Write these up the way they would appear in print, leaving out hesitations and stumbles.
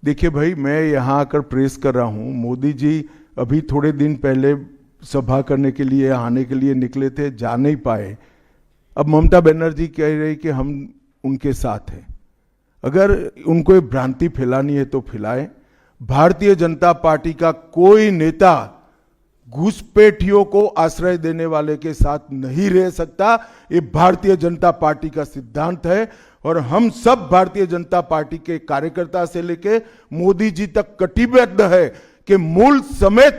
देखिए भाई, मैं यहाँ आकर प्रेस कर रहा हूँ। मोदी जी अभी थोड़े दिन पहले सभा करने के लिए आने के लिए निकले थे, जा नहीं पाए। अब ममता बनर्जी कह रही कि हम उनके साथ हैं। अगर उनको ये भ्रांति फैलानी है तो फैलाएं। भारतीय जनता पार्टी का कोई नेता घुसपैठियों को आश्रय देने वाले के साथ नहीं रह सकता। ये भारतीय जनता पार्टी का सिद्धांत है और हम सब भारतीय जनता पार्टी के कार्यकर्ता से लेके मोदी जी तक कटिबद्ध है कि मूल समेत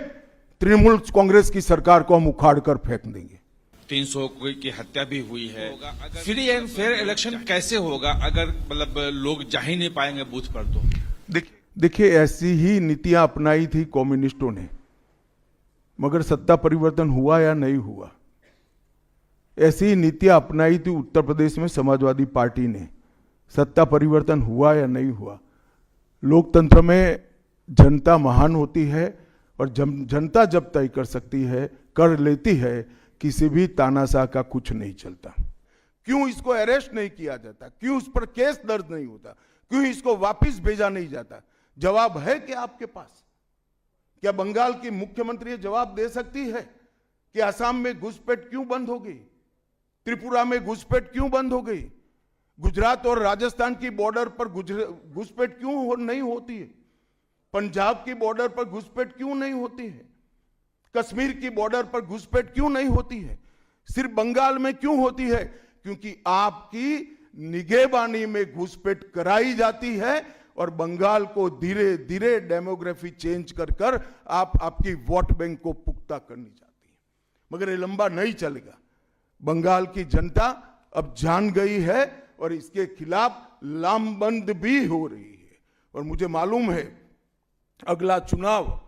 तृणमूल कांग्रेस की सरकार को हम उखाड़ कर फेंक देंगे। 300 की हत्या भी हुई है। फ्री एंड फेयर इलेक्शन कैसे होगा अगर मतलब लोग जा ही नहीं पाएंगे बूथ पर? तो देखिए, ऐसी ही नीतियां अपनाई थी कम्युनिस्टों ने, मगर सत्ता परिवर्तन हुआ या नहीं हुआ। ऐसी ही नीतियां अपनाई थी उत्तर प्रदेश में समाजवादी पार्टी ने, सत्ता परिवर्तन हुआ या नहीं हुआ। लोकतंत्र में जनता महान होती है और जनता जब तय कर सकती है, कर लेती है, किसी भी तानाशाह का कुछ नहीं चलता। क्यों इसको अरेस्ट नहीं किया जाता? क्यों उस पर केस दर्ज नहीं होता? क्यों इसको वापस भेजा नहीं जाता? जवाब है क्या आपके पास? क्या बंगाल की मुख्यमंत्री ये जवाब दे सकती है कि असम में घुसपैठ क्यों बंद हो गई? त्रिपुरा में घुसपैठ क्यों बंद हो गई? गुजरात और राजस्थान की बॉर्डर पर घुसपैठ क्यों नहीं होती है? पंजाब की बॉर्डर पर घुसपैठ क्यों नहीं होती है? कश्मीर की बॉर्डर पर घुसपैठ क्यों नहीं होती है? सिर्फ बंगाल में क्यों होती है? क्योंकि आपकी निगहबानी में घुसपैठ कराई जाती है और बंगाल को धीरे धीरे डेमोग्राफी चेंज कर कर आपकी वोट बैंक को पुख्ता करनी चाहती है। मगर ये लंबा नहीं चलेगा। बंगाल की जनता अब जान गई है और इसके खिलाफ लामबंद भी हो रही है। और मुझे मालूम है अगला चुनाव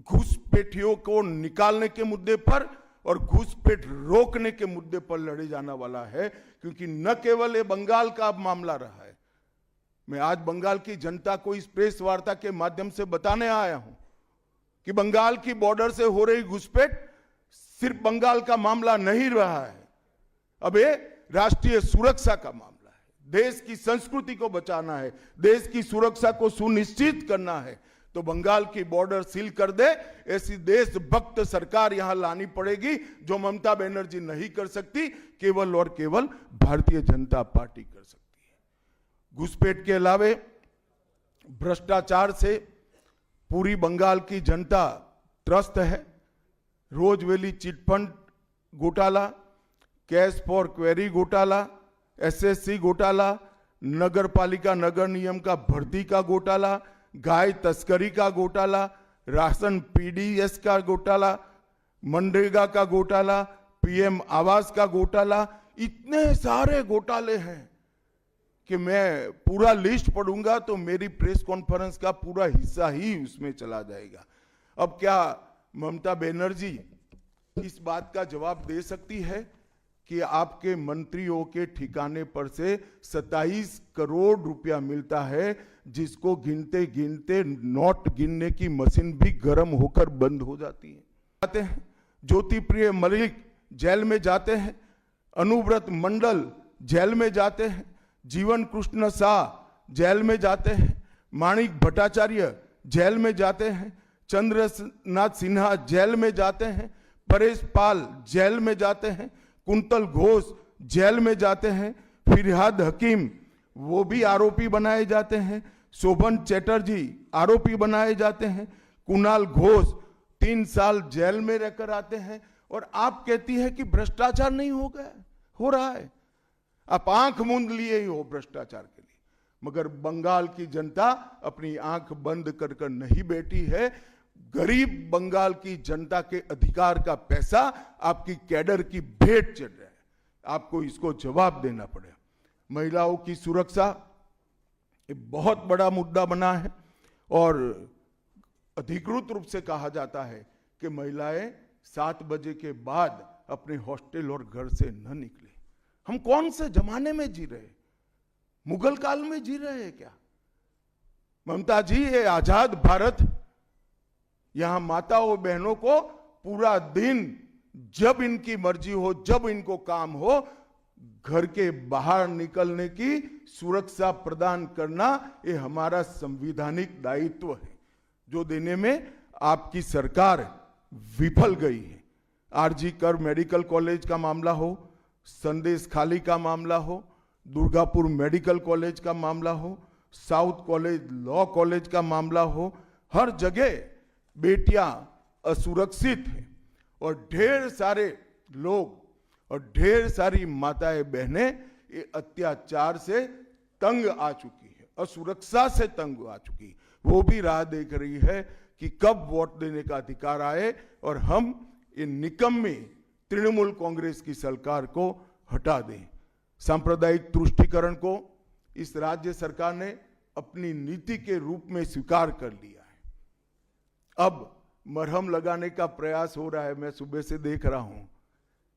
घुसपैठियों को निकालने के मुद्दे पर और घुसपैठ रोकने के मुद्दे पर लड़े जाने वाला है, क्योंकि न केवल ये बंगाल का अब मामला रहा है। मैं आज बंगाल की जनता को इस प्रेस वार्ता के माध्यम से बताने आया हूं कि बंगाल की बॉर्डर से हो रही घुसपैठ सिर्फ बंगाल का मामला नहीं रहा है, अब ये राष्ट्रीय सुरक्षा का मामला है। देश की संस्कृति को बचाना है, देश की सुरक्षा को सुनिश्चित करना है, तो बंगाल की बॉर्डर सील कर दे। ऐसी देशभक्त सरकार यहां लानी पड़ेगी जो ममता बनर्जी नहीं कर सकती, केवल और केवल भारतीय जनता पार्टी कर सकती है। घुसपैठ के अलावे भ्रष्टाचार से पूरी बंगाल की जनता त्रस्त है। रोजवेली चिटफंड घोटाला, कैश फॉर क्वेरी घोटाला, एसएससी घोटाला, नगर पालिका नगर नियम का भर्ती का घोटाला, गाय तस्करी का घोटाला, राशन पीडीएस का घोटाला, मनरेगा का घोटाला, पीएम आवास का घोटाला, इतने सारे घोटाले हैं कि मैं पूरा लिस्ट पढ़ूंगा तो मेरी प्रेस कॉन्फ्रेंस का पूरा हिस्सा ही उसमें चला जाएगा। अब क्या ममता बनर्जी इस बात का जवाब दे सकती है कि आपके मंत्रियों के ठिकाने पर से 27 करोड़ रुपया मिलता है, जिसको गिनते गिनते नोट गिनने की मशीन भी गर्म होकर बंद हो जाती है? जाते हैं ज्योति प्रिय मलिक जेल में जाते हैं, अनुव्रत मंडल जेल में जाते हैं, जीवन कृष्ण शाह जेल में जाते हैं, माणिक भट्टाचार्य जेल में जाते हैं, चंद्रनाथ सिन्हा जेल में जाते हैं, परेश पाल जेल में जाते हैं, कुंतल घोष जेल में जाते हैं, फिरहाद हकीम वो भी आरोपी बनाए जाते हैं, शोभन चैटर्जी आरोपी बनाए जाते हैं, कुणाल घोष 3 साल जेल में रहकर आते हैं, और आप कहती है कि भ्रष्टाचार नहीं हो गया, हो रहा है। आप आंख मूंद लिए ही हो भ्रष्टाचार के लिए, मगर बंगाल की जनता अपनी आंख बंद कर कर नहीं बैठी है। गरीब बंगाल की जनता के अधिकार का पैसा आपकी कैडर की भेंट चढ़ रहा है, आपको इसको जवाब देना पड़ेगा। महिलाओं की सुरक्षा एक बहुत बड़ा मुद्दा बना है और अधिकृत रूप से कहा जाता है कि महिलाएं 7 बजे के बाद अपने हॉस्टल और घर से न निकले। हम कौन से जमाने में जी रहे हैं? मुगल काल में जी रहे हैं क्या? ममता जी, ये आजाद भारत, यहां माताओं बहनों को पूरा दिन जब इनकी मर्जी हो, जब इनको काम हो, घर के बाहर निकलने की सुरक्षा प्रदान करना ये हमारा संवैधानिक दायित्व है, जो देने में आपकी सरकार विफल गई है। आरजी कर मेडिकल कॉलेज का मामला हो, संदेश खाली का मामला हो, दुर्गापुर मेडिकल कॉलेज का मामला हो, साउथ कॉलेज लॉ कॉलेज का मामला हो, हर जगह बेटियां असुरक्षित हैं और ढेर सारे लोग और ढेर सारी माताएं बहनें ये अत्याचार से तंग आ चुकी है, असुरक्षा से तंग आ चुकी, वो भी राह देख रही है कि कब वोट देने का अधिकार आए और हम ये निकम्मी तृणमूल कांग्रेस की सरकार को हटा दें। सांप्रदायिक तुष्टीकरण को इस राज्य सरकार ने अपनी नीति के रूप में स्वीकार कर लिया है। अब मरहम लगाने का प्रयास हो रहा है, मैं सुबह से देख रहा हूं,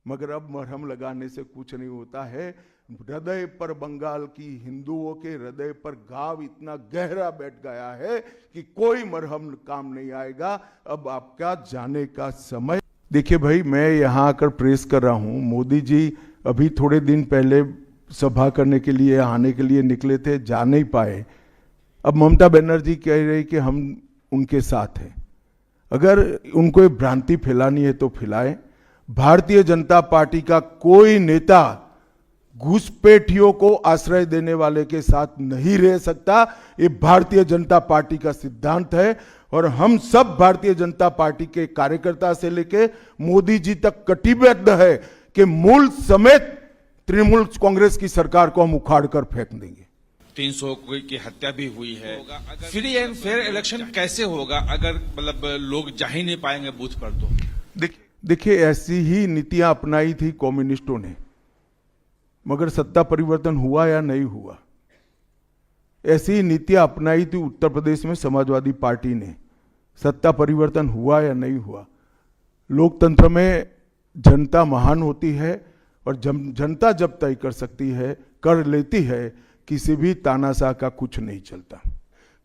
मगर अब मरहम लगाने से कुछ नहीं होता है। हृदय पर, बंगाल की हिंदुओं के हृदय पर घाव इतना गहरा बैठ गया है कि कोई मरहम काम नहीं आएगा। अब आपका जाने का समय। देखिए भाई, मैं यहां आकर प्रेस कर रहा हूं, मोदी जी अभी थोड़े दिन पहले सभा करने के लिए आने के लिए निकले थे, जा नहीं पाए। अब ममता बनर्जी कह रही कि हम उनके साथ हैं। अगर उनको ये भ्रांति फैलानी है तो फैलाएं। भारतीय जनता पार्टी का कोई नेता घुसपैठियों को आश्रय देने वाले के साथ नहीं रह सकता। ये भारतीय जनता पार्टी का सिद्धांत है और हम सब भारतीय जनता पार्टी के कार्यकर्ता से लेके मोदी जी तक कटिबद्ध है कि मूल समेत तृणमूल कांग्रेस की सरकार को हम उखाड़ कर फेंक देंगे। 300 की हत्या भी हुई है। फ्री एंड फेयर इलेक्शन कैसे होगा अगर मतलब लोग जा ही नहीं पाएंगे बूथ पर? तो देखिए, ऐसी ही नीतियां अपनाई थी कम्युनिस्टों ने, मगर सत्ता परिवर्तन हुआ या नहीं हुआ। ऐसी ही नीतियां अपनाई थी उत्तर प्रदेश में समाजवादी पार्टी ने, सत्ता परिवर्तन हुआ या नहीं हुआ। लोकतंत्र में जनता महान होती है और जनता जब तय कर सकती है, कर लेती है, किसी भी तानाशाह का कुछ नहीं चलता।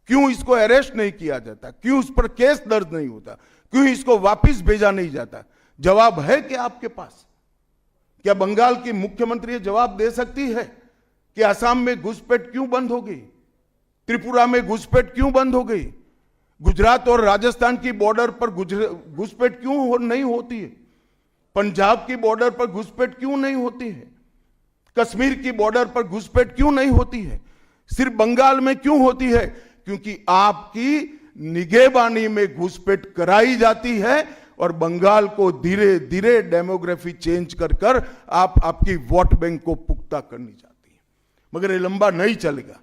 क्यों इसको अरेस्ट नहीं किया जाता? क्यों उस पर केस दर्ज नहीं होता? क्यों इसको वापस भेजा नहीं जाता? जवाब है क्या आपके पास? क्या बंगाल की मुख्यमंत्री जवाब दे सकती है कि असम में घुसपैठ क्यों बंद हो गई? त्रिपुरा में घुसपैठ क्यों बंद हो गई? गुजरात और राजस्थान की बॉर्डर पर घुसपैठ क्यों नहीं होती है? पंजाब की बॉर्डर पर घुसपैठ क्यों नहीं होती है? कश्मीर की बॉर्डर पर घुसपैठ क्यों नहीं होती है? सिर्फ बंगाल में क्यों होती है? क्योंकि आपकी निगहबानी में घुसपैठ कराई जाती है और बंगाल को धीरे धीरे डेमोग्राफी चेंज कर कर आपकी वोट बैंक को पुख्ता करनी चाहती है। मगर ये लंबा नहीं चलेगा।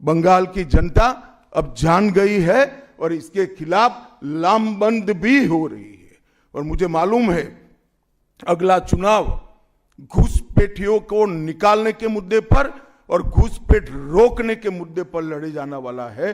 बंगाल की जनता अब जान गई है और इसके खिलाफ लामबंद भी हो रही है। और मुझे मालूम है अगला चुनाव घुसपैठियों को निकालने के मुद्दे पर और घुसपैठ रोकने के मुद्दे पर लड़े जाने वाला है।